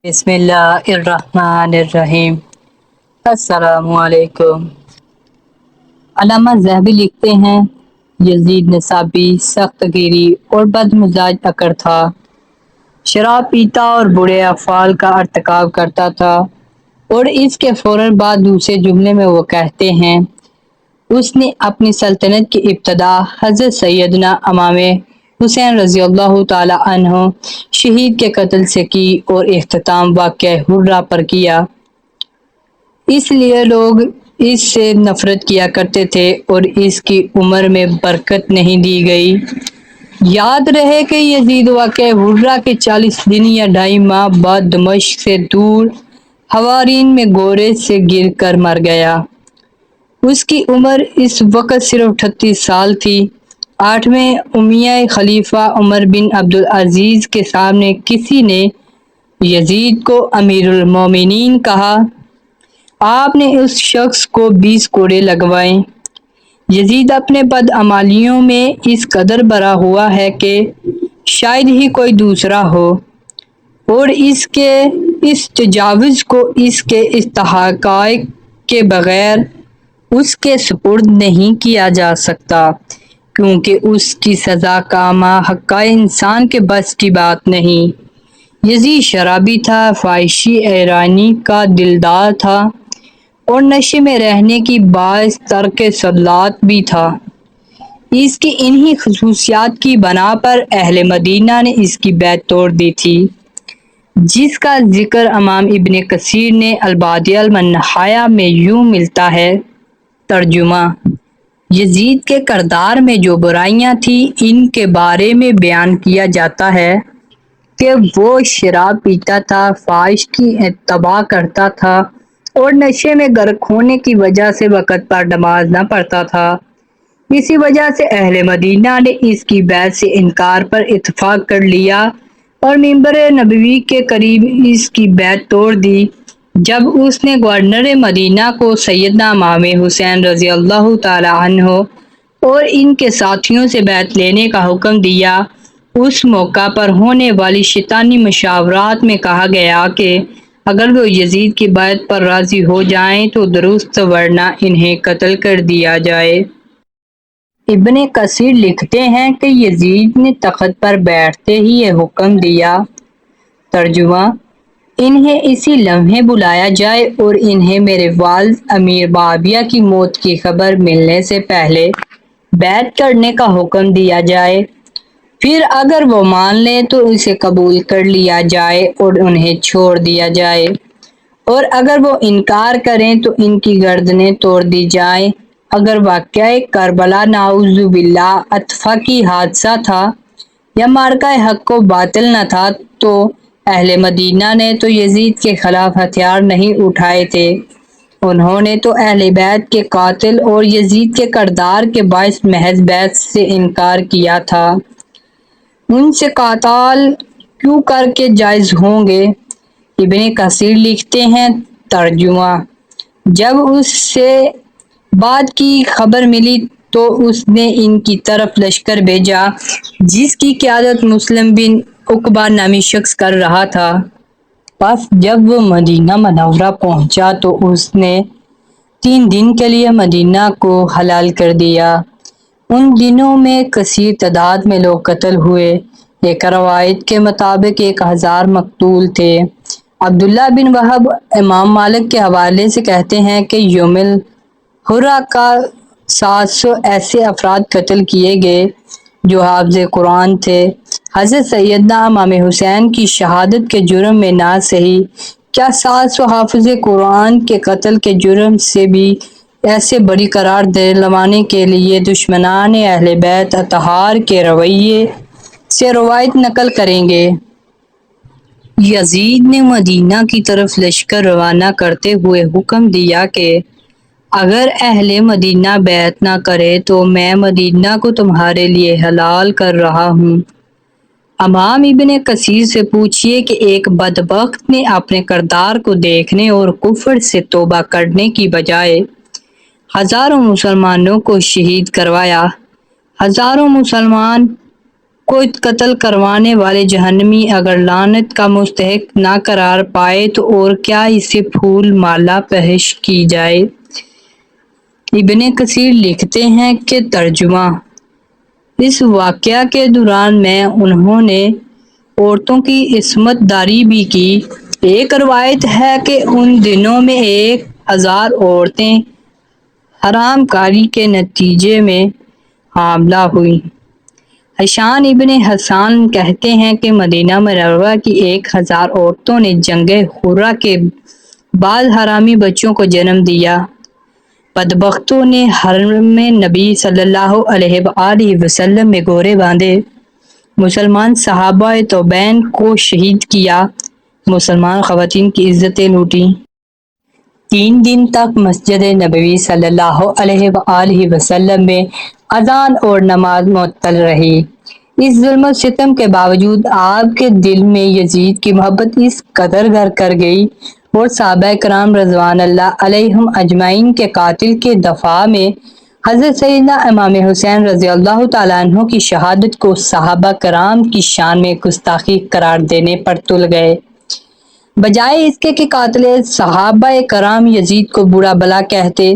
بسم اللہ الرحمن الرحیم۔ السلام علیکم۔ علامہ ذہبی لکھتے ہیں یزید نصابی سخت گیری اور بد مزاج اکڑ تھا، شراب پیتا اور برے افعال کا ارتکاب کرتا تھا، اور اس کے فوراً بعد دوسرے جملے میں وہ کہتے ہیں اس نے اپنی سلطنت کی ابتدا حضرت سیدنا امام حسین رضی اللہ تعالی عنہ شہید کے قتل سے کی اور اختتام واقعہ حرہ پر کیا، اس لیے لوگ اس سے نفرت کیا کرتے تھے اور اس کی عمر میں برکت نہیں دی گئی۔ یاد رہے کہ یزید واقعہ حرہ کے 40 دن یا 2.5 ماہ بعد دمشق سے دور حوارین میں گورے سے گر کر مر گیا۔ اس کی عمر اس وقت صرف 38 سال تھی۔ 8ویں امیہ خلیفہ عمر بن عبدالعزیز کے سامنے کسی نے یزید کو امیر المومنین کہا۔ آپ نے اس شخص کو 20 کوڑے لگوائے۔ یزید اپنے بدعمالیوں میں اس قدر بھرا ہوا ہے کہ شاید ہی کوئی دوسرا ہو، اور اس کے اس تجاوز کو اس کے استحقاق کے بغیر اس کے سپرد نہیں کیا جا سکتا، کیونکہ اس کی سزا کا ماحقہ انسان کے بس کی بات نہیں۔ یزید شرابی تھا، فحاشی ایرانی کا دلدار تھا، اور نشے میں رہنے کی باعث ترک صلات بھی تھا۔ اس کی انہی خصوصیات کی بنا پر اہل مدینہ نے اس کی بیعت توڑ دی تھی، جس کا ذکر امام ابن کثیر نے البدایہ والنہایہ میں یوں ملتا ہے۔ ترجمہ: یزید کے کردار میں جو برائیاں تھیں ان کے بارے میں بیان کیا جاتا ہے کہ وہ شراب پیتا تھا، فحش کی اتباع کرتا تھا، اور نشے میں غرق ہونے کی وجہ سے وقت پر نماز نہ پڑھتا تھا۔ اسی وجہ سے اہل مدینہ نے اس کی بیعت سے انکار پر اتفاق کر لیا اور منبر نبوی کے قریب اس کی بیعت توڑ دی۔ جب اس نے گورنر مدینہ کو سیدنا امام حسین رضی اللہ تعالی عنہ اور ان کے ساتھیوں سے بیعت لینے کا حکم دیا، اس موقع پر ہونے والی شیطانی مشاورات میں کہا گیا کہ اگر وہ یزید کی بیعت پر راضی ہو جائیں تو درست، ورنہ انہیں قتل کر دیا جائے۔ ابن کثیر لکھتے ہیں کہ یزید نے تخت پر بیٹھتے ہی یہ حکم دیا۔ ترجمہ: انہیں اسی لمحے بلایا جائے اور انہیں میرے والد امیر معاویہ کی موت کی خبر ملنے سے پہلے بیعت کرنے کا حکم دیا جائے، پھر اگر وہ مان لیں تو اسے قبول کر لیا جائے اور انہیں چھوڑ دیا جائے، اور اگر وہ انکار کریں تو ان کی گردنیں توڑ دی جائیں۔ اگر واقعہ کربلا نعوذ باللہ اتفاقی حادثہ تھا یا معرکہ حق و باطل نہ تھا تو اہل مدینہ نے تو یزید کے خلاف ہتھیار نہیں اٹھائے تھے، انہوں نے تو اہل بیت کے قاتل اور یزید کے کردار کے باعث محض بیعت سے انکار کیا تھا۔ ان سے قتال کیوں کر کے جائز ہوں گے؟ ابن کثیر لکھتے ہیں۔ ترجمہ: جب اس سے بات کی خبر ملی تو اس نے ان کی طرف لشکر بھیجا جس کی قیادت مسلم بن عقبہ نامی شخص کر رہا تھا۔ پس جب وہ مدینہ منورہ پہنچا تو اس نے 3 دن کے لیے مدینہ کو حلال کر دیا۔ ان دنوں میں کثیر تعداد میں لوگ قتل ہوئے۔ ایک روایت کے مطابق 1000 مقتول تھے۔ عبداللہ بن وہب امام مالک کے حوالے سے کہتے ہیں کہ یوم الحرہ کا 700 ایسے افراد قتل کیے گئے جو حافظ قرآن تھے۔ حضرت سیدنا امام حسین کی شہادت کے جرم میں نہ سہی، کیا 700 حافظ قرآن کے قتل کے جرم سے بھی ایسے بڑی قرار دلوانے کے لیے دشمنان اہل بیت اطہار کے رویے سے روایت نقل کریں گے؟ یزید نے مدینہ کی طرف لشکر روانہ کرتے ہوئے حکم دیا کہ اگر اہل مدینہ بیعت نہ کرے تو میں مدینہ کو تمہارے لیے حلال کر رہا ہوں۔ امام ابن کثیر سے پوچھئے کہ ایک بدبخت نے اپنے کردار کو دیکھنے اور کفر سے توبہ کرنے کی بجائے ہزاروں مسلمانوں کو شہید کروایا۔ ہزاروں مسلمان کو قتل کروانے والے جہنمی اگر لعنت کا مستحق نہ قرار پائے تو اور کیا اسے پھول مالا پیش کی جائے۔ ابن کثیر لکھتے ہیں کہ ترجمہ: اس واقعہ کے دوران میں انہوں نے عورتوں کی عصمت داری بھی کی۔ ایک روایت ہے کہ ان دنوں میں 1000 عورتیں حرام کاری کے نتیجے میں حاملہ ہوئیں۔ حشام ابن حسان کہتے ہیں کہ مدینہ منورہ کی 1000 عورتوں نے جنگ حرہ کے بعد حرامی بچوں کو جنم دیا۔ بدبختوں نے حرم نبی صلی اللہ علیہ وآلہ وسلم میں گورے باندھے، مسلمان صحابہ توبین کو شہید کیا، مسلمان خواتین کی عزتیں لوٹیں۔ 3 دن تک مسجد نبوی صلی اللہ علیہ وآلہ وسلم میں اذان اور نماز معطل رہی۔ اس ظلم و ستم کے باوجود آپ کے دل میں یزید کی محبت اس قدر گھر کر گئی اور صحابہ کرام رضوان اللہ علیہم اجمعین کے قاتل کے دفاع میں حضرت سیدنا امام حسین رضی اللہ تعالیٰ عنہ کی شہادت کو صحابہ کرام کی شان میں گستاخی قرار دینے پر تل گئے۔ بجائے اس کے کہ قاتل صحابہ کرام یزید کو برا بلا کہتے،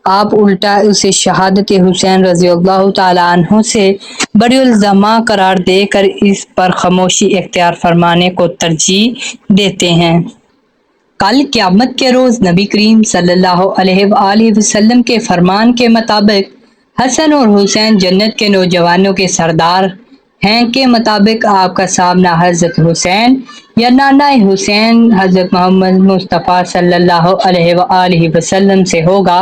آپ الٹا اسے شہادت حسین رضی اللہ تعالیٰ عنہ سے بڑی الزامہ قرار دے کر اس پر خاموشی اختیار فرمانے کو ترجیح دیتے ہیں۔ کل قیامت کے روز نبی کریم صلی اللہ علیہ وآلہ وسلم کے فرمان کے مطابق حسن اور حسین جنت کے نوجوانوں کے سردار ہیں کے مطابق آپ کا سامنا حضرت حسین یا نانا حسین حضرت محمد مصطفیٰ صلی اللہ علیہ وآلہ وسلم سے ہوگا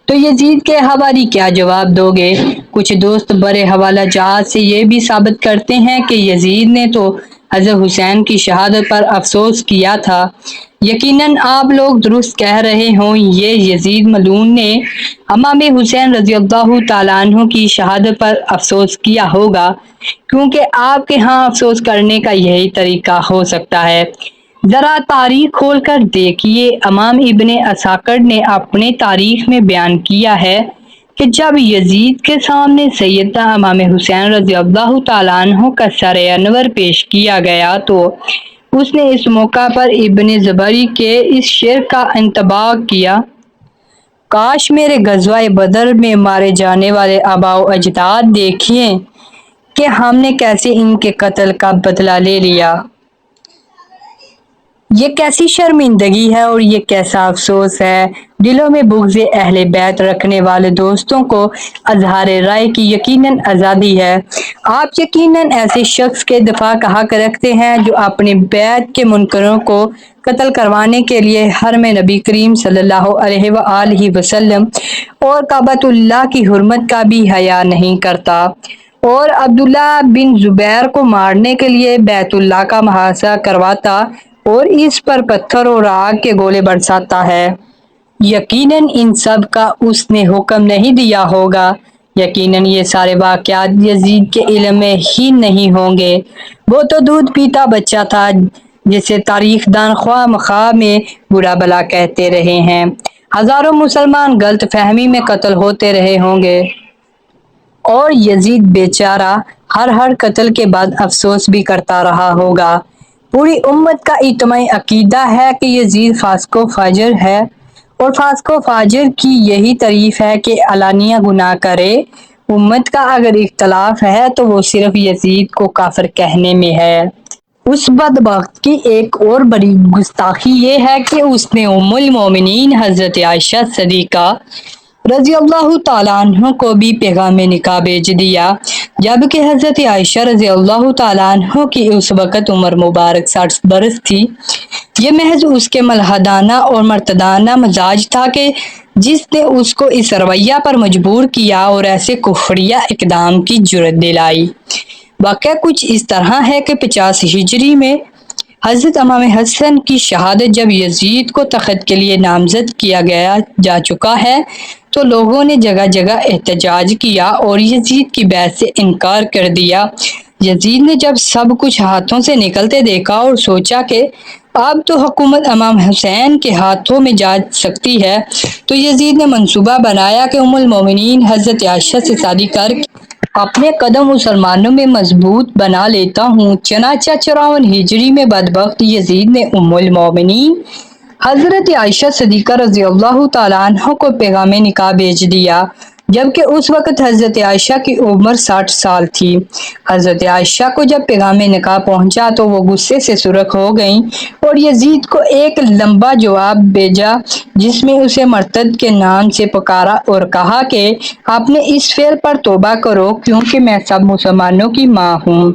تو یزید کے حواری کیا جواب دو گے؟ کچھ دوست برے حوالہ جات سے یہ بھی ثابت کرتے ہیں کہ یزید نے تو حضرت حسین کی شہادت پر افسوس کیا تھا۔ یقیناً آپ لوگ درست کہہ رہے ہوں، یہ یزید ملعون نے امام حسین رضی اللہ تعالیٰ عنہ کی شہادت پر افسوس کیا ہوگا، کیونکہ آپ کے ہاں افسوس کرنے کا یہی طریقہ ہو سکتا ہے۔ ذرا تاریخ کھول کر دیکھیے، امام ابن عساکر نے اپنے تاریخ میں بیان کیا ہے کہ جب یزید کے سامنے سیدنا امام حسین رضی اللہ تعالیٰ عنہ کا سر انور پیش کیا گیا تو اس نے اس موقع پر ابن زبری کے اس شعر کا انتباہ کیا: کاش میرے غزوہ بدر میں مارے جانے والے آباء و اجداد دیکھیں کہ ہم نے کیسے ان کے قتل کا بدلہ لے لیا۔ یہ کیسی شرمندگی ہے اور یہ کیسا افسوس ہے۔ دلوں میں بغض اہل بیت رکھنے والے دوستوں کو اظہار رائے کی یقیناً آزادی ہے۔ آپ یقیناً ایسے شخص کے دفاع کا حق رکھتے ہیں جو اپنے بیت کے منکروں کو قتل کروانے کے لیے حرم نبی کریم صلی اللہ علیہ وآلہ وسلم اور کعبۃ اللہ کی حرمت کا بھی حیا نہیں کرتا، اور عبداللہ بن زبیر کو مارنے کے لیے بیت اللہ کا محاصرہ کرواتا اور اس پر پتھر اور آگ کے گولے برساتا ہے۔ یقیناً ان سب کا اس نے حکم نہیں دیا ہوگا۔ یقیناً یہ سارے واقعات یزید کے علم میں ہی نہیں ہوں گے۔ وہ تو دودھ پیتا بچہ تھا جسے تاریخ دان خواہ مخواہ میں برا بلا کہتے رہے ہیں۔ ہزاروں مسلمان غلط فہمی میں قتل ہوتے رہے ہوں گے، اور یزید بیچارہ ہر قتل کے بعد افسوس بھی کرتا رہا ہوگا۔ پوری امت کا اجتماعی عقیدہ ہے کہ یزید فاسق و فاجر ہے، اور فاسق و فاجر کی یہی تعریف ہے کہ علانیہ گناہ کرے۔ امت کا اگر اختلاف ہے تو وہ صرف یزید کو کافر کہنے میں ہے۔ اس بدبخت کی ایک اور بڑی گستاخی یہ ہے کہ اس نے ام المومنین حضرت عائشہ صدیقہ رضی اللہ تعالیٰ عنہ کو بھی پیغام نکاح بھیج دیا، جبکہ حضرت عائشہ رضی اللہ تعالیٰ عنہ کی اس وقت عمر مبارک 60 برس تھی۔ یہ محض اس کے ملحدانہ اور مرتدانہ مزاج تھا کہ جس نے اس کو اس رویہ پر مجبور کیا اور ایسے کفریہ اقدام کی جرأت دلائی۔ واقعہ کچھ اس طرح ہے کہ 50 ہجری میں حضرت امام حسن کی شہادت جب یزید کو تخت کے لیے نامزد کیا جا چکا ہے تو لوگوں نے جگہ جگہ احتجاج کیا اور یزید کی بیعت سے انکار کر دیا۔ یزید نے جب سب کچھ ہاتھوں سے نکلتے دیکھا اور سوچا کہ اب تو حکومت امام حسین کے ہاتھوں میں جا سکتی ہے، تو یزید نے منصوبہ بنایا کہ ام المومنین حضرت عائشہ سے شادی کر کے اپنے قدم مسلمانوں میں مضبوط بنا لیتا ہوں۔ چنانچہ 54 ہجری میں بدبخت یزید نے ام المومنین حضرت عائشہ صدیقہ رضی اللہ تعالیٰ عنہ کو پیغام نکاح بھیج دیا، جبکہ اس وقت حضرت عائشہ کی عمر 60 سال تھی۔ حضرت عائشہ کو جب پیغام نکاح پہنچا تو وہ غصے سے سرخ ہو گئیں اور یزید کو ایک لمبا جواب بھیجا، جس میں اسے مرتد کے نام سے پکارا اور کہا کہ اپنے اس فعل پر توبہ کرو، کیونکہ میں سب مسلمانوں کی ماں ہوں۔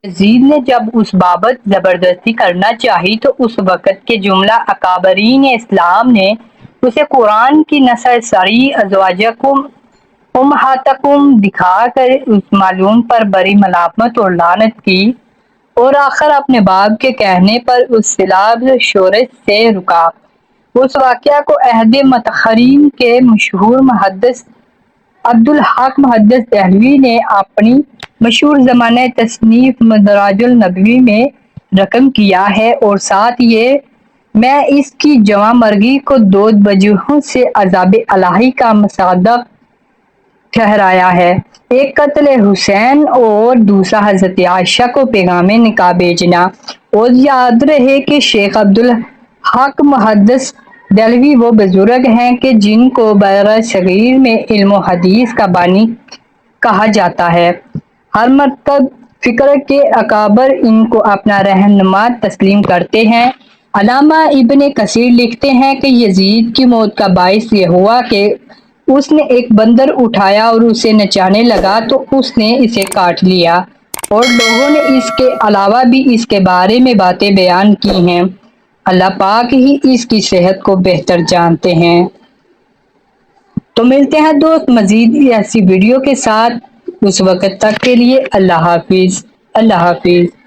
یزید نے جب اس بابت زبردستی کرنا چاہی تو اس وقت کے جملہ اکابرین اسلام نے اسے قرآن کی نص صریح ازواجکم امہاتکم دکھا کر اس معلوم پر بڑی ملامت اور لعنت کی، اور آخر اپنے باپ کے کہنے پر اس سے لفظ شورش سے رکا۔ اس واقعہ کو عہد متاخرین کے مشہور محدث عبدالحق محدث دہلوی نے اپنی مشہور زمانہ تصنیف مدارج النبوی میں رقم کیا ہے، اور ساتھ یہ میں اس کی جواں مرگی کو دو وجوہوں سے عذاب الہی کا مصداق ٹھہرایا ہے، ایک قتل حسین اور دوسرا حضرت عائشہ کو پیغام نکاح بھیجنا۔ اور یاد رہے کہ شیخ عبدالحق محدث دہلوی وہ بزرگ ہیں کہ جن کو برصغیر میں علم و حدیث کا بانی کہا جاتا ہے۔ ہر مرتب فکر کے اکابر ان کو اپنا رہنما تسلیم کرتے ہیں۔ علامہ ابن کثیر لکھتے ہیں کہ یزید کی موت کا باعث یہ ہوا کہ اس نے ایک بندر اٹھایا اور اسے نچانے لگا تو اس نے اسے کاٹ لیا، اور لوگوں نے اس کے علاوہ بھی اس کے بارے میں باتیں بیان کی ہیں۔ اللہ پاک ہی اس کی صحت کو بہتر جانتے ہیں۔ تو ملتے ہیں دوست مزید ایسی ویڈیو کے ساتھ، اس وقت تک کے لیے اللہ حافظ۔ اللہ حافظ۔